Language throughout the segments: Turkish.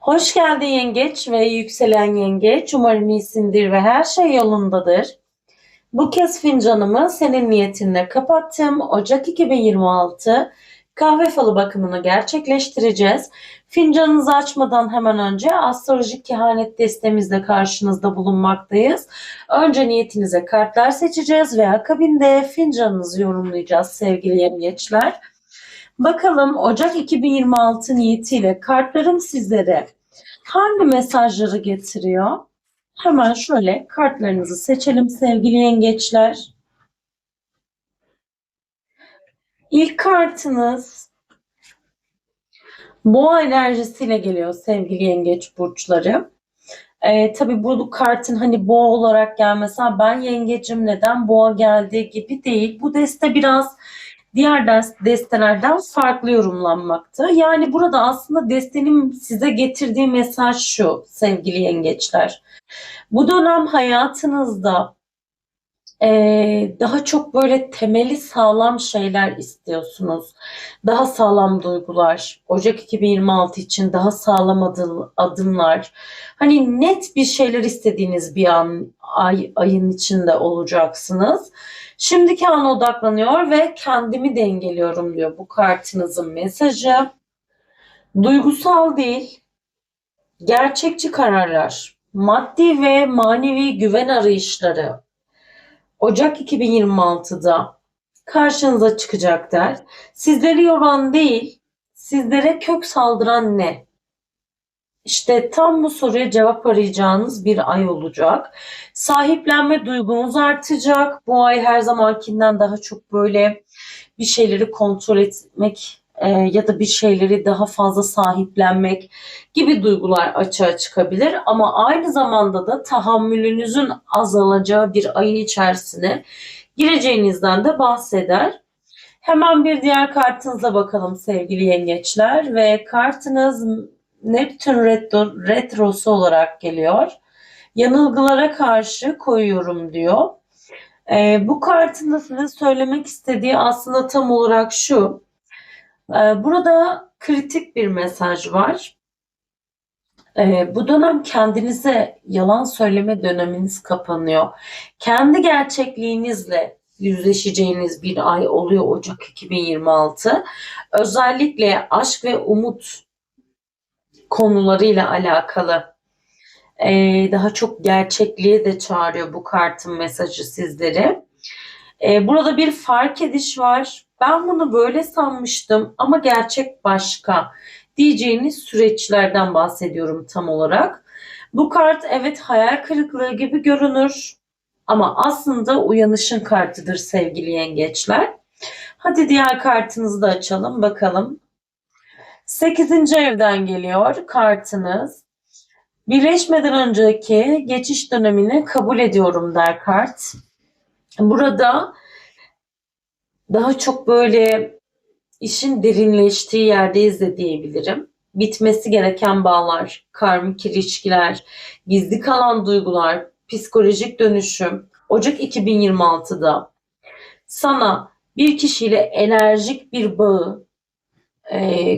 Hoş geldin yengeç ve yükselen yengeç. Umarım iyisindir ve her şey yolundadır. Bu kez fincanımı senin niyetinle kapattım. Ocak 2026 kahve falı bakımını gerçekleştireceğiz. Fincanınızı açmadan hemen önce astrolojik kehanet destemizle karşınızda bulunmaktayız. Önce niyetinize kartlar seçeceğiz ve akabinde fincanınızı yorumlayacağız sevgili yengeçler. Bakalım Ocak 2026 niyetiyle kartlarım sizlere hangi mesajları getiriyor? Hemen şöyle kartlarınızı seçelim sevgili yengeçler. İlk kartınız boğa enerjisiyle geliyor sevgili yengeç burçları. Tabii bu kartın hani boğa olarak gelmesi, ben yengecim neden boğa geldi gibi değil. Bu deste biraz diğer destelerden farklı yorumlanmakta. Yani burada aslında destenin size getirdiği mesaj şu sevgili yengeçler. Bu dönem hayatınızda daha çok böyle temeli sağlam şeyler istiyorsunuz. Daha sağlam duygular. Ocak 2026 için daha sağlam adımlar. Hani net bir şeyler istediğiniz bir ayın içinde olacaksınız. Şimdiki ana odaklanıyor ve kendimi dengeliyorum diyor bu kartınızın mesajı. Duygusal değil, gerçekçi kararlar, maddi ve manevi güven arayışları Ocak 2026'da karşınıza çıkacak der. Sizleri yoran değil, sizlere kök saldıran ne? İşte tam bu soruya cevap arayacağınız bir ay olacak. Sahiplenme duygunuz artacak. Bu ay her zamankinden daha çok böyle bir şeyleri kontrol etmek ya da bir şeyleri daha fazla sahiplenmek gibi duygular açığa çıkabilir. Ama aynı zamanda da tahammülünüzün azalacağı bir ayın içerisine gireceğinizden de bahseder. Hemen bir diğer kartınıza bakalım sevgili yengeçler ve kartınız Neptün retrosu olarak geliyor. Yanılgılara karşı koyuyorum diyor. Bu kartın da size söylemek istediği aslında tam olarak şu. Burada kritik bir mesaj var. Bu dönem kendinize yalan söyleme döneminiz kapanıyor. Kendi gerçekliğinizle yüzleşeceğiniz bir ay oluyor Ocak 2026. Özellikle aşk ve umut konularıyla alakalı. Daha çok gerçekliğe de çağırıyor bu kartın mesajı sizleri. Burada bir fark ediş var. Ben bunu böyle sanmıştım ama gerçek başka diyeceğiniz süreçlerden bahsediyorum tam olarak. Bu kart evet hayal kırıklığı gibi görünür ama aslında uyanışın kartıdır sevgili yengeçler. Hadi diğer kartınızı da açalım bakalım. 8. evden geliyor kartınız. Birleşmeden önceki geçiş dönemini kabul ediyorum der kart. Burada daha çok böyle işin derinleştiği yerdeyiz de diyebilirim. Bitmesi gereken bağlar, karmik ilişkiler, gizli kalan duygular, psikolojik dönüşüm. Ocak 2026'da sana bir kişiyle enerjik bir bağı e,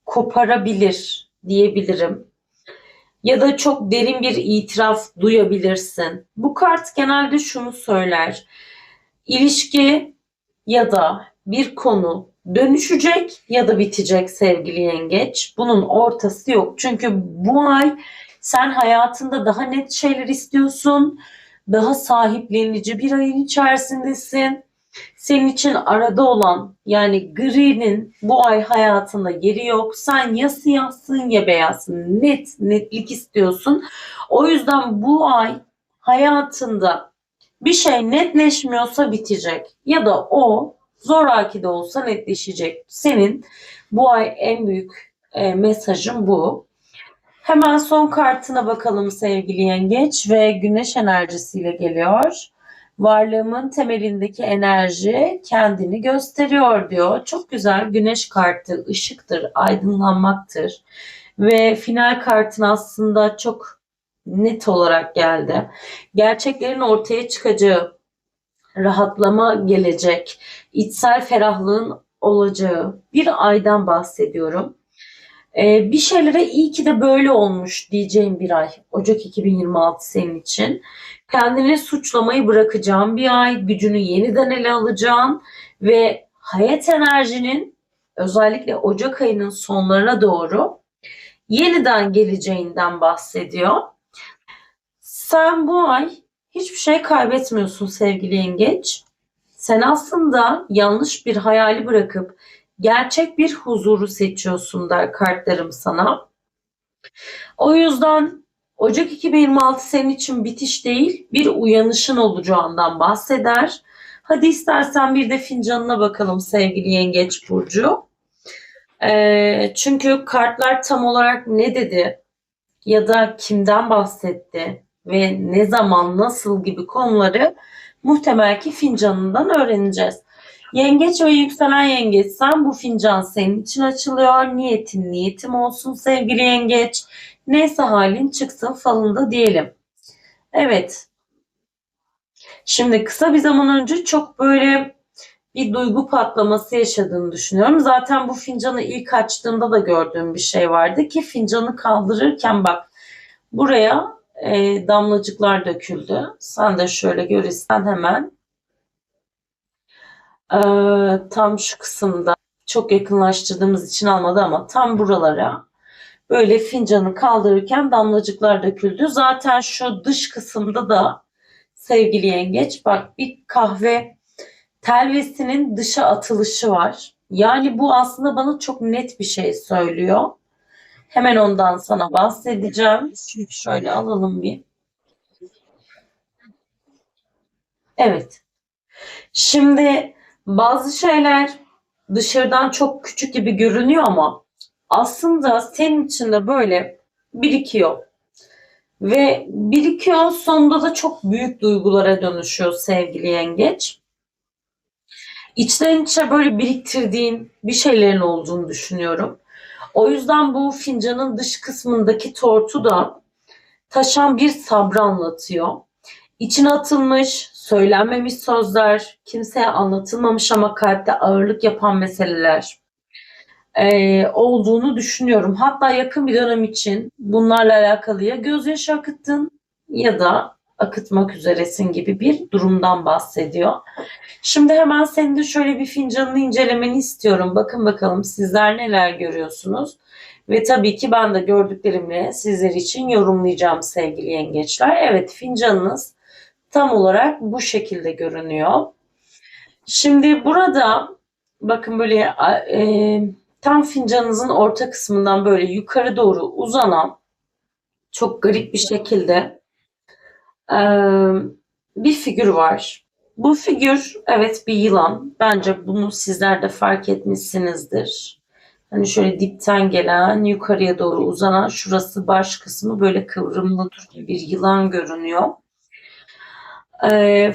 koparabilir diyebilirim. Ya da çok derin bir itiraf duyabilirsin. Bu kart genelde şunu söyler. İlişki ya da bir konu dönüşecek ya da bitecek sevgili yengeç. Bunun ortası yok. Çünkü bu ay sen hayatında daha net şeyler istiyorsun. Daha sahiplenici bir ayın içerisindesin. Senin için arada olan yani gri'nin bu ay hayatında yeri yok. Sen ya siyahsın ya beyazsın. Netlik istiyorsun. O yüzden bu ay hayatında bir şey netleşmiyorsa bitecek. Ya da o zoraki de olsa netleşecek. Senin bu ay en büyük mesajın bu. Hemen son kartına bakalım sevgili yengeç ve güneş enerjisiyle geliyor. Varlığımın temelindeki enerji kendini gösteriyor diyor. Çok güzel, güneş kartı ışıktır, aydınlanmaktır. Ve final kartın aslında çok net olarak geldi. Gerçeklerin ortaya çıkacağı, rahatlama gelecek, içsel ferahlığın olacağı bir aydan bahsediyorum. Bir şeylere iyi ki de böyle olmuş diyeceğim bir ay. Ocak 2026 senin için. Kendini suçlamayı bırakacağın bir ay, gücünü yeniden ele alacağın ve hayat enerjinin özellikle Ocak ayının sonlarına doğru yeniden geleceğinden bahsediyor. Sen bu ay hiçbir şey kaybetmiyorsun sevgili yengeç. Sen aslında yanlış bir hayali bırakıp gerçek bir huzuru seçiyorsun der kartlarım sana. O yüzden Ocak 2026 senin için bitiş değil, bir uyanışın olacağından bahseder. Hadi istersen bir de fincanına bakalım sevgili Yengeç Burcu. Çünkü kartlar tam olarak ne dedi ya da kimden bahsetti ve ne zaman nasıl gibi konuları muhtemel ki fincanından öğreneceğiz. Yengeç ve yükselen yengeç, sen bu fincan senin için açılıyor. Niyetin niyetim olsun sevgili yengeç. Neyse halin çıksın falında diyelim. Evet. Şimdi kısa bir zaman önce çok böyle bir duygu patlaması yaşadığını düşünüyorum. Zaten bu fincanı ilk açtığımda da gördüğüm bir şey vardı ki fincanı kaldırırken bak buraya damlacıklar döküldü. Sen de şöyle görürsen hemen tam şu kısımda çok yakınlaştırdığımız için almadı ama tam buralara böyle fincanı kaldırırken damlacıklar döküldü. Zaten şu dış kısımda da sevgili yengeç bak bir kahve telvesinin dışa atılışı var. Yani bu aslında bana çok net bir şey söylüyor. Hemen ondan sana bahsedeceğim. Çünkü şöyle alalım bir. Evet. Şimdi bazı şeyler dışarıdan çok küçük gibi görünüyor ama aslında senin içinde böyle birikiyor. Ve birikiyor sonunda da çok büyük duygulara dönüşüyor sevgili yengeç. İçten içe böyle biriktirdiğin bir şeylerin olduğunu düşünüyorum. O yüzden bu fincanın dış kısmındaki tortu da taşan bir sabrı anlatıyor. İçine atılmış, söylenmemiş sözler, kimseye anlatılmamış ama kalpte ağırlık yapan meseleler olduğunu düşünüyorum. Hatta yakın bir dönem için bunlarla alakalı ya gözyaşı akıttın ya da akıtmak üzeresin gibi bir durumdan bahsediyor. Şimdi hemen senin de şöyle bir fincanını incelemeni istiyorum. Bakın bakalım sizler neler görüyorsunuz. Ve tabii ki ben de gördüklerimle sizler için yorumlayacağım sevgili yengeçler. Evet fincanınız tam olarak bu şekilde görünüyor. Şimdi burada bakın böyle tam fincanınızın orta kısmından böyle yukarı doğru uzanan çok garip bir şekilde e, bir figür var. Bu figür evet bir yılan. Bence bunu sizler de fark etmişsinizdir. Hani şöyle dipten gelen yukarıya doğru uzanan şurası baş kısmı böyle kıvrımlı bir yılan görünüyor.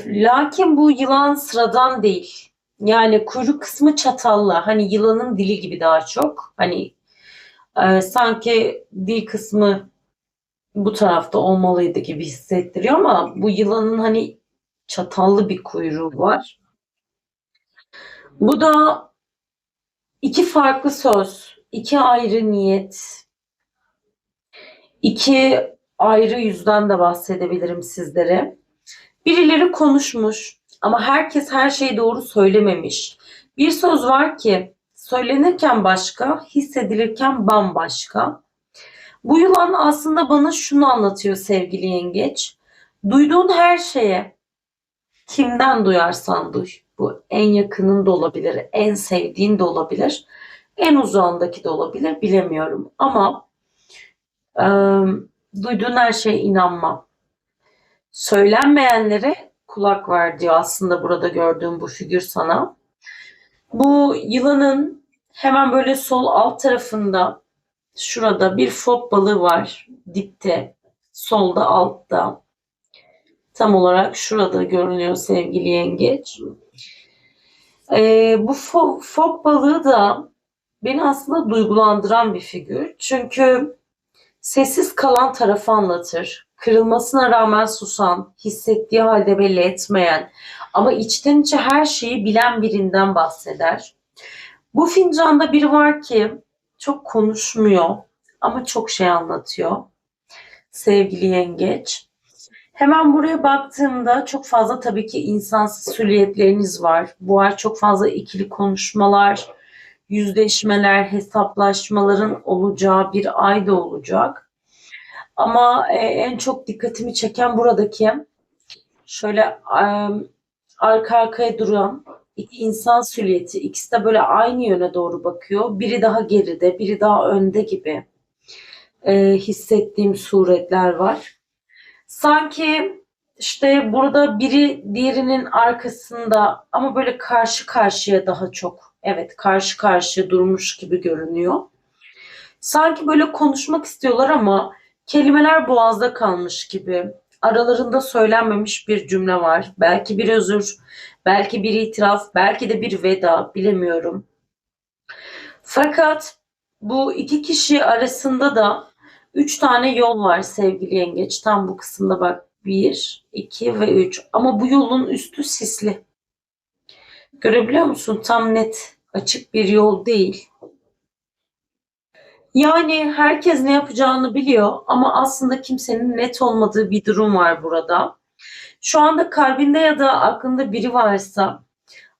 Lakin bu yılan sıradan değil. Yani kuyruk kısmı çatallı. Hani yılanın dili gibi daha çok. Hani sanki dil kısmı bu tarafta olmalıydı gibi hissettiriyor ama bu yılanın hani çatallı bir kuyruğu var. Bu da iki farklı söz, iki ayrı niyet, iki ayrı yüzden de bahsedebilirim sizlere. Birileri konuşmuş ama herkes her şeyi doğru söylememiş. Bir söz var ki söylenirken başka, hissedilirken bambaşka. Bu yılan aslında bana şunu anlatıyor sevgili yengeç. Duyduğun her şeye kimden duyarsan duy. Bu en yakının da olabilir, en sevdiğin de olabilir, en uzağındaki de olabilir bilemiyorum. Ama e, duyduğun her şeye inanma. Söylenmeyenlere kulak ver diyor aslında burada gördüğüm bu figür sana. Bu yılanın hemen böyle sol alt tarafında şurada bir fok balığı var dipte, solda altta. Tam olarak şurada görünüyor sevgili yengeç. Bu fok balığı da beni aslında duygulandıran bir figür. Çünkü sessiz kalan tarafı anlatır. Kırılmasına rağmen susan, hissettiği halde belli etmeyen ama içten içe her şeyi bilen birinden bahseder. Bu fincanda biri var ki çok konuşmuyor ama çok şey anlatıyor sevgili yengeç. Hemen buraya baktığımda çok fazla tabii ki insansız süliyetleriniz var. Bu ay çok fazla ikili konuşmalar, yüzleşmeler, hesaplaşmaların olacağı bir ay da olacak. Ama en çok dikkatimi çeken buradaki şöyle arka arkaya duran iki insan silüeti. İkisi de böyle aynı yöne doğru bakıyor. Biri daha geride, biri daha önde gibi hissettiğim suretler var. Sanki işte burada biri diğerinin arkasında ama böyle karşı karşıya daha çok. Evet, karşı karşıya durmuş gibi görünüyor. Sanki böyle konuşmak istiyorlar ama kelimeler boğazda kalmış gibi. Aralarında söylenmemiş bir cümle var. Belki bir özür, belki bir itiraf, belki de bir veda, bilemiyorum. Fakat bu iki kişi arasında da üç tane yol var sevgili yengeç. Tam bu kısımda bak. Bir, iki ve üç. Ama bu yolun üstü sisli. Görebiliyor musun? Tam net, açık bir yol değil. Yani herkes ne yapacağını biliyor ama aslında kimsenin net olmadığı bir durum var burada. Şu anda kalbinde ya da aklında biri varsa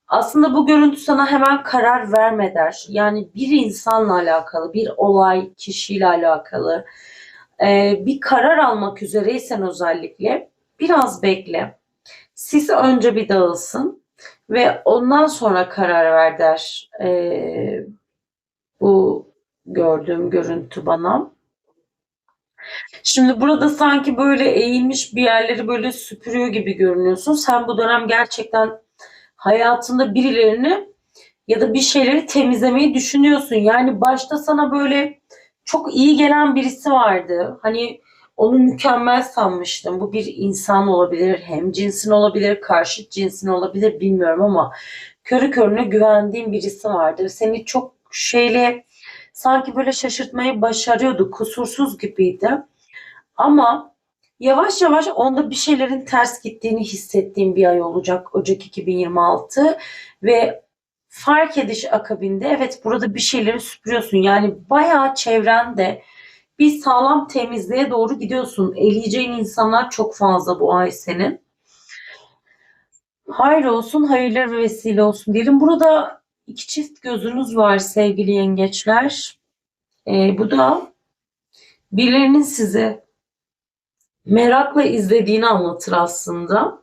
aslında bu görüntü sana hemen karar verme der. Yani bir insanla alakalı, bir olay, kişiyle alakalı bir karar almak üzereysen özellikle biraz bekle. Sis önce bir dağılsın ve ondan sonra karar ver der bu gördüğüm görüntü bana. Şimdi burada sanki böyle eğilmiş bir yerleri böyle süpürüyor gibi görünüyorsun. Sen bu dönem gerçekten hayatında birilerini ya da bir şeyleri temizlemeyi düşünüyorsun. Yani başta sana böyle çok iyi gelen birisi vardı. Hani onu mükemmel sanmıştım. Bu bir insan olabilir, hem cinsin olabilir, karşıt cinsin olabilir bilmiyorum ama körü körüne güvendiğim birisi vardı. Seni çok şeyle sanki böyle şaşırtmayı başarıyordu. Kusursuz gibiydi. Ama yavaş yavaş onda bir şeylerin ters gittiğini hissettiğim bir ay olacak Ocak 2026 ve fark ediş akabinde evet burada bir şeyleri süpürüyorsun. Yani bayağı çevrende bir sağlam temizliğe doğru gidiyorsun. Eleyeceğin insanlar çok fazla bu ay senin. Hayır olsun, hayırlı ve vesile olsun diyelim. Burada iki çift gözünüz var sevgili yengeçler. Bu da birilerinin sizi merakla izlediğini anlatır aslında.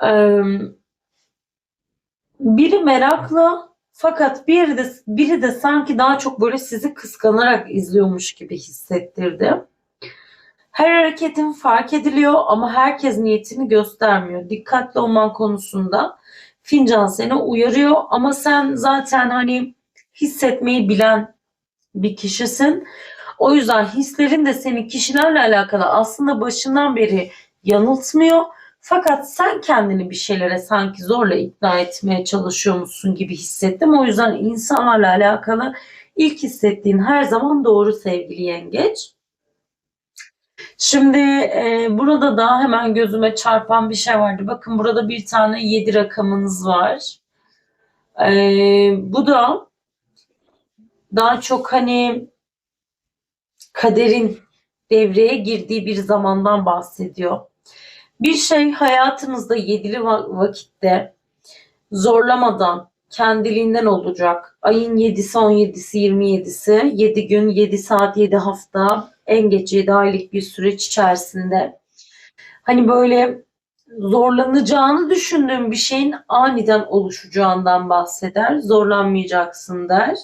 Ee, Biri merakla fakat biri de sanki daha çok böyle sizi kıskanarak izliyormuş gibi hissettirdi. Her hareketin fark ediliyor ama herkes niyetini göstermiyor. Dikkatli olman konusunda fincan seni uyarıyor ama sen zaten hani hissetmeyi bilen bir kişisin. O yüzden hislerin de seni kişilerle alakalı aslında başından beri yanıltmıyor. Fakat sen kendini bir şeylere sanki zorla ikna etmeye çalışıyormuşsun gibi hissettim. O yüzden insanlarla alakalı ilk hissettiğin her zaman doğru sevgili yengeç. Şimdi burada da hemen gözüme çarpan bir şey vardı. Bakın burada bir tane 7 rakamınız var. Bu da daha çok hani kaderin devreye girdiği bir zamandan bahsediyor. Bir şey hayatınızda yedili vakitte zorlamadan kendiliğinden olacak. Ayın 7'si, 17'si, 27'si, 7 gün, 7 saat, 7 hafta, en geç 7 aylık bir süreç içerisinde. Hani böyle zorlanacağını düşündüğün bir şeyin aniden oluşacağından bahseder. Zorlanmayacaksın der.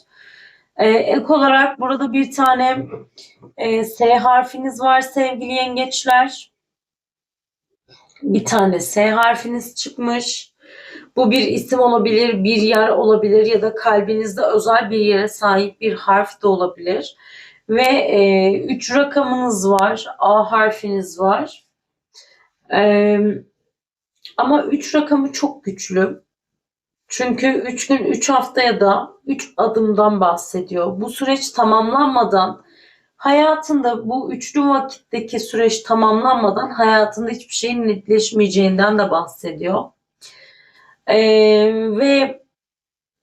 Ek olarak burada bir tane S harfiniz var sevgili yengeçler. Bir tane S harfiniz çıkmış. Bu bir isim olabilir, bir yer olabilir ya da kalbinizde özel bir yere sahip bir harf de olabilir. Ve 3 rakamınız var, A harfiniz var. Ama 3 rakamı çok güçlü. Çünkü 3 gün, 3 haftaya da 3 adımdan bahsediyor. Bu süreç tamamlanmadan hayatında bu üçlü vakitteki süreç tamamlanmadan hayatında hiçbir şeyin netleşmeyeceğinden de bahsediyor. Ve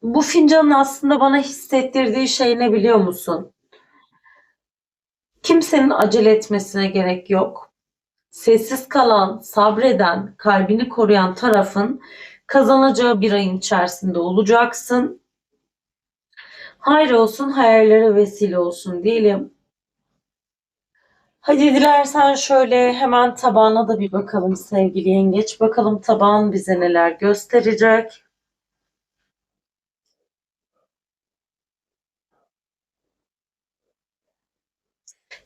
Bu fincanın aslında bana hissettirdiği şey ne biliyor musun? Kimsenin acele etmesine gerek yok. Sessiz kalan, sabreden, kalbini koruyan tarafın kazanacağı bir ayın içerisinde olacaksın. Hayır olsun, hayırlara vesile olsun diyelim. Hadi dilersen şöyle hemen tabağına da bir bakalım sevgili yengeç. Bakalım tabağın bize neler gösterecek.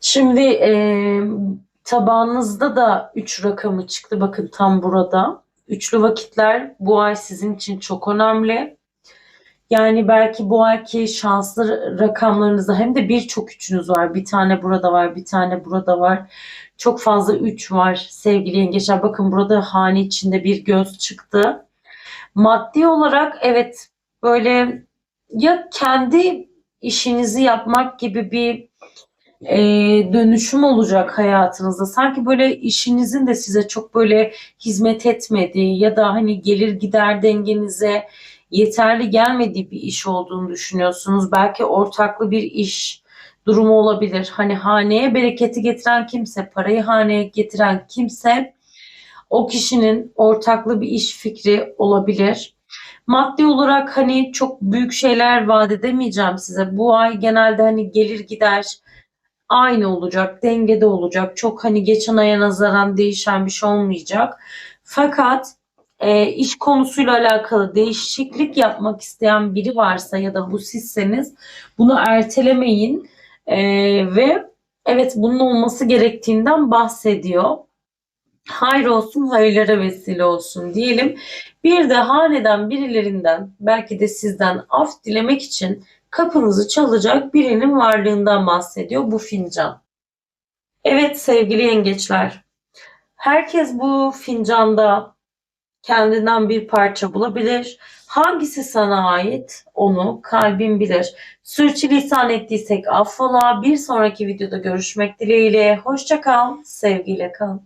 Şimdi tabağınızda da 3 rakamı çıktı. Bakın tam burada. Üçlü vakitler bu ay sizin için çok önemli. Yani belki bu ayki şanslı rakamlarınızda hem de birçok üçünüz var. Bir tane burada var, bir tane burada var. Çok fazla üç var sevgili yengeçler. Bakın burada hane içinde bir göz çıktı. Maddi olarak evet böyle ya kendi işinizi yapmak gibi bir dönüşüm olacak hayatınızda. Sanki böyle işinizin de size çok böyle hizmet etmediği ya da hani gelir gider dengenize yeterli gelmediği bir iş olduğunu düşünüyorsunuz. Belki ortaklı bir iş durumu olabilir. Hani haneye bereketi getiren kimse, parayı haneye getiren kimse o kişinin ortaklı bir iş fikri olabilir. Maddi olarak hani çok büyük şeyler vaat edemeyeceğim size. Bu ay genelde hani gelir gider aynı olacak, dengede olacak. Çok hani geçen aya nazaran değişen bir şey olmayacak. Fakat iş konusuyla alakalı değişiklik yapmak isteyen biri varsa ya da bu sizseniz bunu ertelemeyin. Ve evet bunun olması gerektiğinden bahsediyor. Hayır olsun, hayırlara vesile olsun diyelim. Bir de haneden birilerinden belki de sizden af dilemek için kapınızı çalacak birinin varlığından bahsediyor bu fincan. Evet sevgili yengeçler, herkes bu fincanda kendinden bir parça bulabilir. Hangisi sana ait onu kalbin bilir. Sürçülisan ettiysek affola. Bir sonraki videoda görüşmek dileğiyle. Hoşça kal, sevgiyle kal.